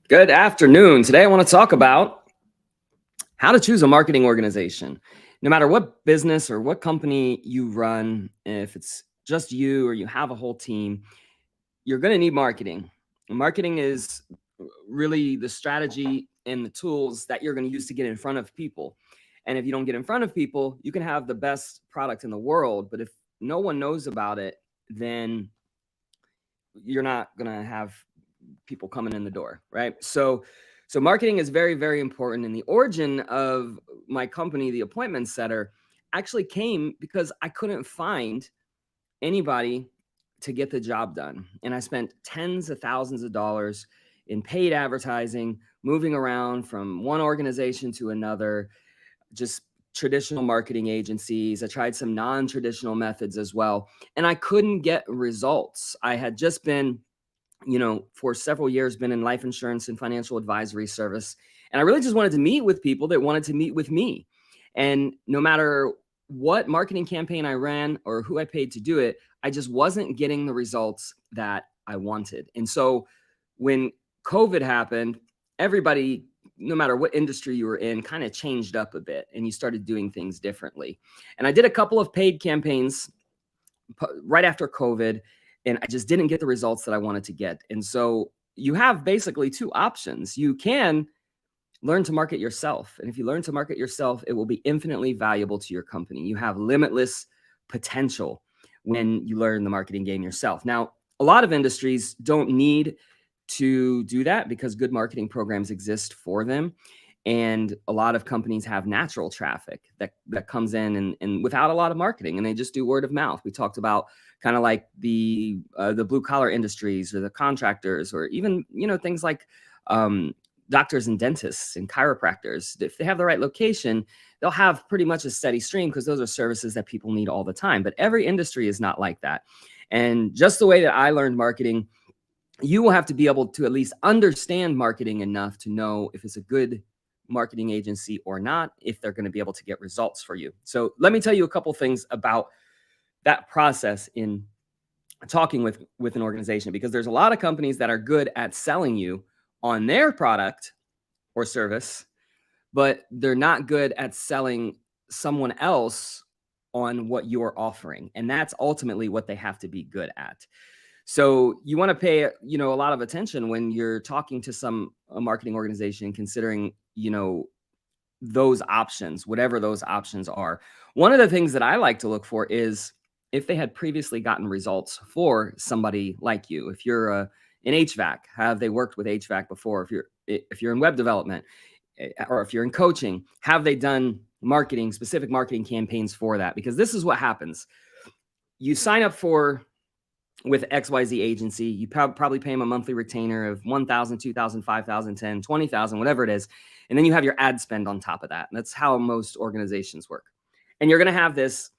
Good afternoon. Today, I want to talk about how to choose a marketing organization. No matter what business or what company you run, if it's just you or you have a whole team, you're going to need marketing. Marketing is really the strategy and the tools that you're going to use to get in front of people. And if you don't get in front of people, you can have the best product in the world, but if no one knows about it, then you're not going to have people coming in the door, right? So marketing is very, very important. And the origin of my company, the Appointment Setter, actually came because I couldn't find anybody to get the job done. And I spent tens of thousands of dollars in paid advertising, moving around from one organization to another, just traditional marketing agencies. I tried some non-traditional methods as well, and I couldn't get results. I had just been, for several years, been in life insurance and financial advisory service. And I really just wanted to meet with people that wanted to meet with me. And no matter what marketing campaign I ran or who I paid to do it, I just wasn't getting the results that I wanted. And so when COVID happened, everybody, no matter what industry you were in, kind of changed up a bit and you started doing things differently. And I did a couple of paid campaigns right after COVID, and I just didn't get the results that I wanted to get. And so you have basically two options. You can learn to market yourself. And if you learn to market yourself, it will be infinitely valuable to your company. You have limitless potential when you learn the marketing game yourself. Now, a lot of industries don't need to do that because good marketing programs exist for them. And a lot of companies have natural traffic that comes in and without a lot of marketing, and they just do word of mouth. We talked about kind of like the blue collar industries or the contractors, or even things like doctors and dentists and chiropractors. If they have the right location, they'll have pretty much a steady stream because those are services that people need all the time. But every industry is not like that. And just the way that I learned marketing, you will have to be able to at least understand marketing enough to know if it's a good marketing agency or not, if they're going to be able to get results for you. So let me tell you a couple things about that process in talking with an organization, because there's a lot of companies that are good at selling you on their product or service, but they're not good at selling someone else on what you're offering. And that's ultimately what they have to be good at. So you want to pay, a lot of attention when you're talking to a marketing organization, considering, those options, whatever those options are. One of the things that I like to look for is if they had previously gotten results for somebody like you. If you're in HVAC, have they worked with HVAC before? If you're in web development, or if you're in coaching, have they done specific marketing campaigns for that? Because this is what happens. You sign up with XYZ agency, you probably pay them a monthly retainer of $1,000, $2,000, $5,000, $10,000, $20,000, whatever it is. And then you have your ad spend on top of that. And that's how most organizations work. And you're going to have this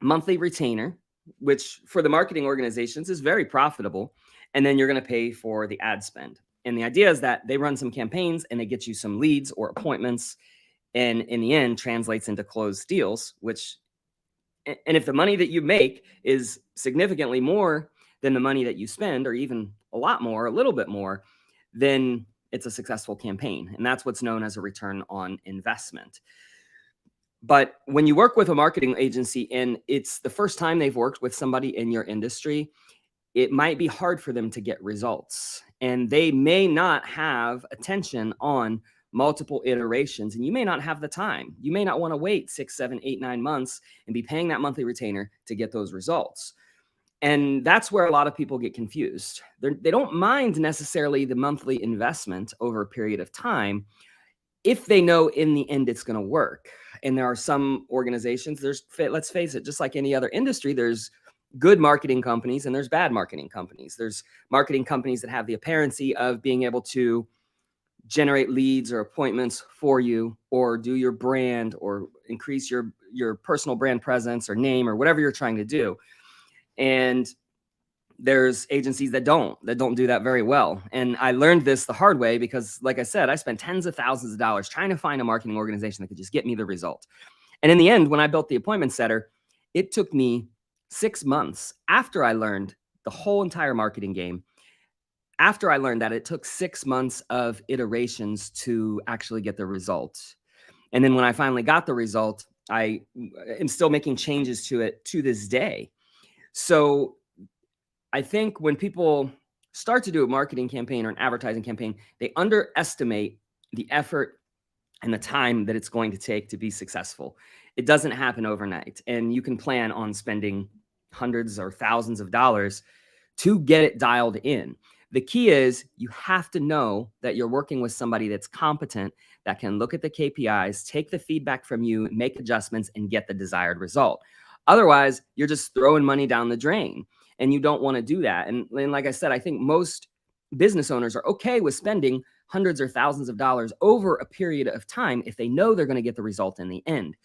monthly retainer, which for the marketing organizations is very profitable. And then you're going to pay for the ad spend. And the idea is that they run some campaigns and they get you some leads or appointments. And in the end, translates into closed deals, and if the money that you make is significantly more than the money that you spend, or even a lot more, a little bit more, then it's a successful campaign. And that's what's known as a return on investment. But when you work with a marketing agency and it's the first time they've worked with somebody in your industry, it might be hard for them to get results. And they may not have attention on multiple iterations, and you may not have the time. You may not want to wait 6, 7, 8, 9 months and be paying that monthly retainer to get those results. And that's where a lot of people get confused. They don't mind necessarily the monthly investment over a period of time if they know in the end it's going to work. And there are some organizations, let's face it, just like any other industry, there's good marketing companies and there's bad marketing companies. There's marketing companies that have the apparency of being able to generate leads or appointments for you, or do your brand, or increase your personal brand presence or name, or whatever you're trying to do. And there's agencies that don't do that very well. And I learned this the hard way because, like I said, I spent tens of thousands of dollars trying to find a marketing organization that could just get me the result. And in the end, when I built the Appointment Setter, it took me 6 months after I learned the whole entire marketing game after I learned that, it took 6 months of iterations to actually get the result. And then when I finally got the result, I am still making changes to it to this day. So I think when people start to do a marketing campaign or an advertising campaign, they underestimate the effort and the time that it's going to take to be successful. It doesn't happen overnight. And you can plan on spending hundreds or thousands of dollars to get it dialed in. The key is you have to know that you're working with somebody that's competent, that can look at the KPIs, take the feedback from you, make adjustments, and get the desired result. Otherwise, you're just throwing money down the drain, and you don't want to do that. And like I said, I think most business owners are okay with spending hundreds or thousands of dollars over a period of time if they know they're going to get the result in the end.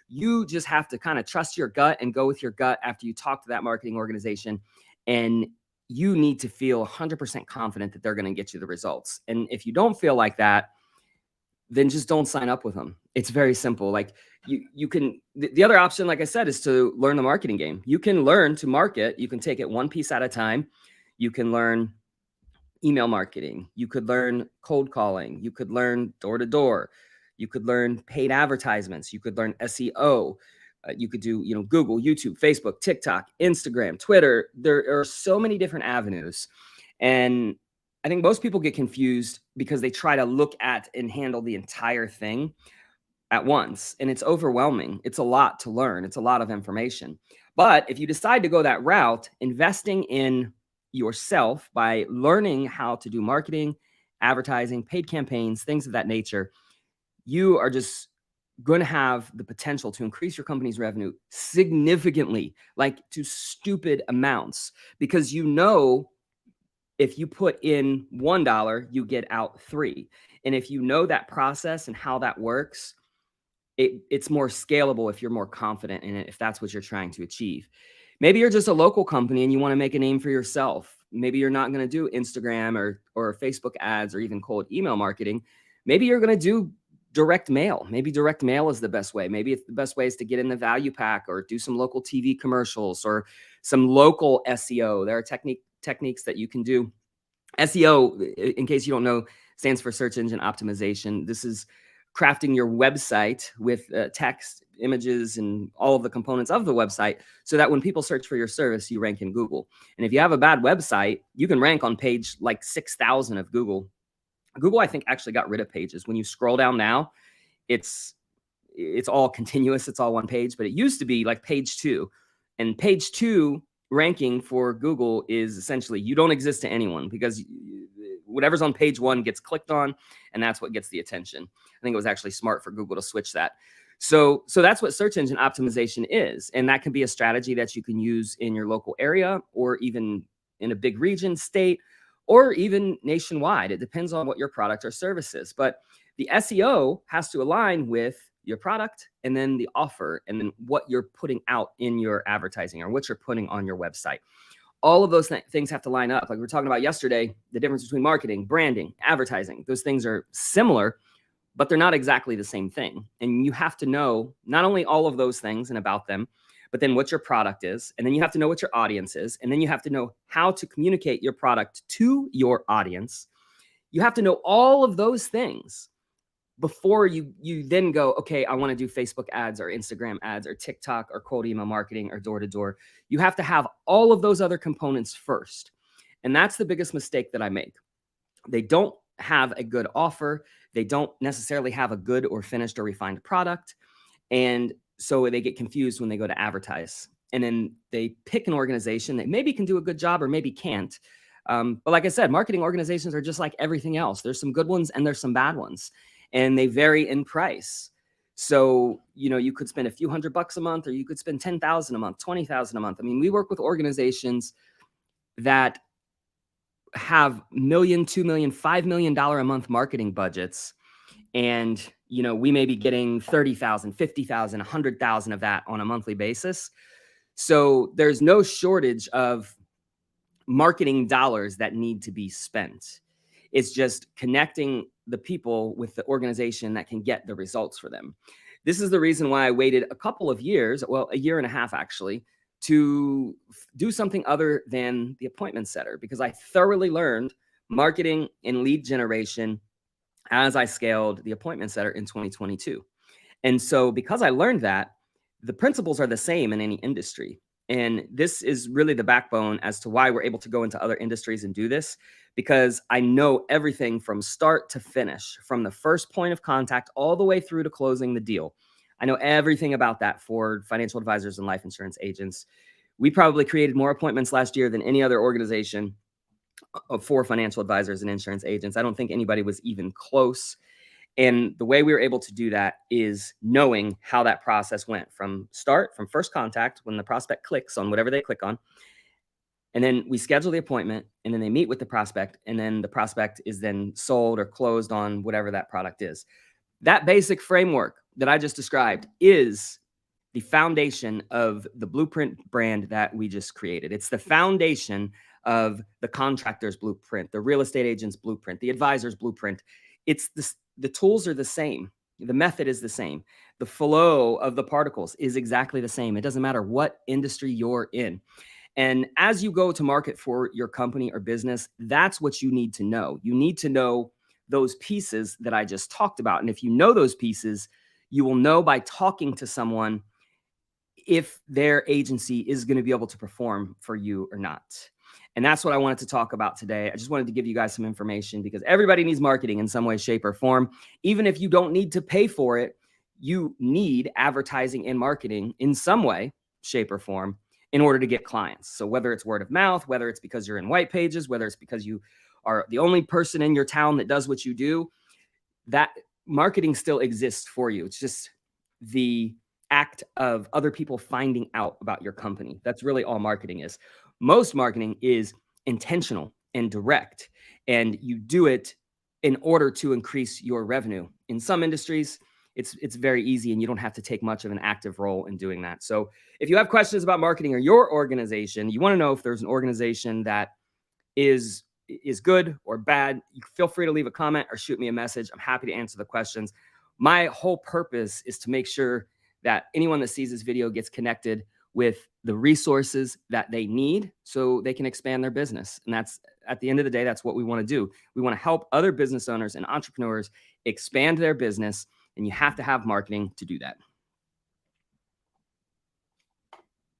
You just have to kind of trust your gut and go with your gut after you talk to that marketing organization, and you need to feel 100% confident that they're going to get you the results. And if you don't feel like that, then just don't sign up with them. It's very simple. Like you can, the other option, like I said, is to learn the marketing game. You can learn to market. You can take it one piece at a time. You can learn email marketing. You could learn cold calling. You could learn door to door. You could learn paid advertisements. You could learn SEO. You could do, Google, YouTube, Facebook, TikTok, Instagram, Twitter. There are so many different avenues. And I think most people get confused because they try to look at and handle the entire thing at once. And it's overwhelming. It's a lot to learn. It's a lot of information. But if you decide to go that route, investing in yourself by learning how to do marketing, advertising, paid campaigns, things of that nature, you are just going to have the potential to increase your company's revenue significantly, like to stupid amounts, because if you put in $1, you get out 3. And if you know that process and how that works, it's more scalable if you're more confident in it, if that's what you're trying to achieve. Maybe you're just a local company and you want to make a name for yourself. Maybe you're not going to do Instagram or Facebook ads or even cold email marketing. Maybe you're going to do direct mail. Maybe direct mail is the best way. Maybe the best way is to get in the value pack or do some local TV commercials or some local SEO. There are techniques that you can do. SEO, in case you don't know, stands for search engine optimization. This is crafting your website with text, images, and all of the components of the website so that when people search for your service, you rank in Google. And if you have a bad website, you can rank on page like 6,000 of Google. Google, I think, actually got rid of pages. When you scroll down now, it's all continuous. It's all one page, but it used to be like page 2. And page 2 ranking for Google is essentially you don't exist to anyone, because whatever's on page 1 gets clicked on, and that's what gets the attention. I think it was actually smart for Google to switch that. So that's what search engine optimization is. And that can be a strategy that you can use in your local area or even in a big region, state, or even nationwide. It depends on what your product or service is. But the SEO has to align with your product and then the offer and then what you're putting out in your advertising or what you're putting on your website. All of those things have to line up. Like we were talking about yesterday, the difference between marketing, branding, advertising. Those things are similar, but they're not exactly the same thing. And you have to know not only all of those things and about them, but then what your product is. And then you have to know what your audience is. And then you have to know how to communicate your product to your audience. You have to know all of those things before you then go, okay, I want to do Facebook ads or Instagram ads or TikTok or cold email marketing or door to door. You have to have all of those other components first. And that's the biggest mistake that I make. They don't have a good offer. They don't necessarily have a good or finished or refined product. And so they get confused when they go to advertise. And then they pick an organization that maybe can do a good job or maybe can't. But like I said, marketing organizations are just like everything else. There's some good ones and there's some bad ones, and they vary in price. So, you could spend a few $100 a month, or you could spend 10,000 a month, 20,000 a month. I mean, we work with organizations that have $1 million, $2 million, $5 million a month marketing budgets. And, we may be getting 30,000, 50,000, 100,000 of that on a monthly basis. So there's no shortage of marketing dollars that need to be spent. It's just connecting the people with the organization that can get the results for them. This is the reason why I waited a couple of years, well, a year and a half actually, to do something other than the appointment setter, because I thoroughly learned marketing and lead generation as I scaled the appointment center in 2022. And so, because I learned that, the principles are the same in any industry. And this is really the backbone as to why we're able to go into other industries and do this, because I know everything from start to finish, from the first point of contact all the way through to closing the deal. I know everything about that for financial advisors and life insurance agents. We probably created more appointments last year than any other organization for financial advisors and insurance agents. I don't think anybody was even close. And the way we were able to do that is knowing how that process went from start, from first contact, when the prospect clicks on whatever they click on. And then we schedule the appointment, and then they meet with the prospect, and then the prospect is then sold or closed on whatever that product is. That basic framework that I just described is the foundation of the blueprint brand that we just created. It's the foundation of the contractor's blueprint, the real estate agent's blueprint, the advisor's blueprint. It's the tools are the same. The method is the same. The flow of the particles is exactly the same. It doesn't matter what industry you're in. And as you go to market for your company or business, that's what you need to know. You need to know those pieces that I just talked about. And if you know those pieces, you will know by talking to someone if their agency is going to be able to perform for you or not. And that's what I wanted to talk about today. I just wanted to give you guys some information because everybody needs marketing in some way, shape, or form. Even if you don't need to pay for it, you need advertising and marketing in some way, shape, or form in order to get clients. So whether it's word of mouth, whether it's because you're in white pages, whether it's because you are the only person in your town that does what you do, that marketing still exists for you. It's just the act of other people finding out about your company. That's really all marketing is. Most marketing is intentional and direct, and you do it in order to increase your revenue. In some industries, it's very easy and you don't have to take much of an active role in doing that. So if you have questions about marketing or your organization, you want to know if there's an organization that is good or bad, you feel free to leave a comment or shoot me a message. I'm happy to answer the questions. My whole purpose is to make sure that anyone that sees this video gets connected with the resources that they need so they can expand their business. And that's, at the end of the day, that's what we want to do. We want to help other business owners and entrepreneurs expand their business, and you have to have marketing to do that.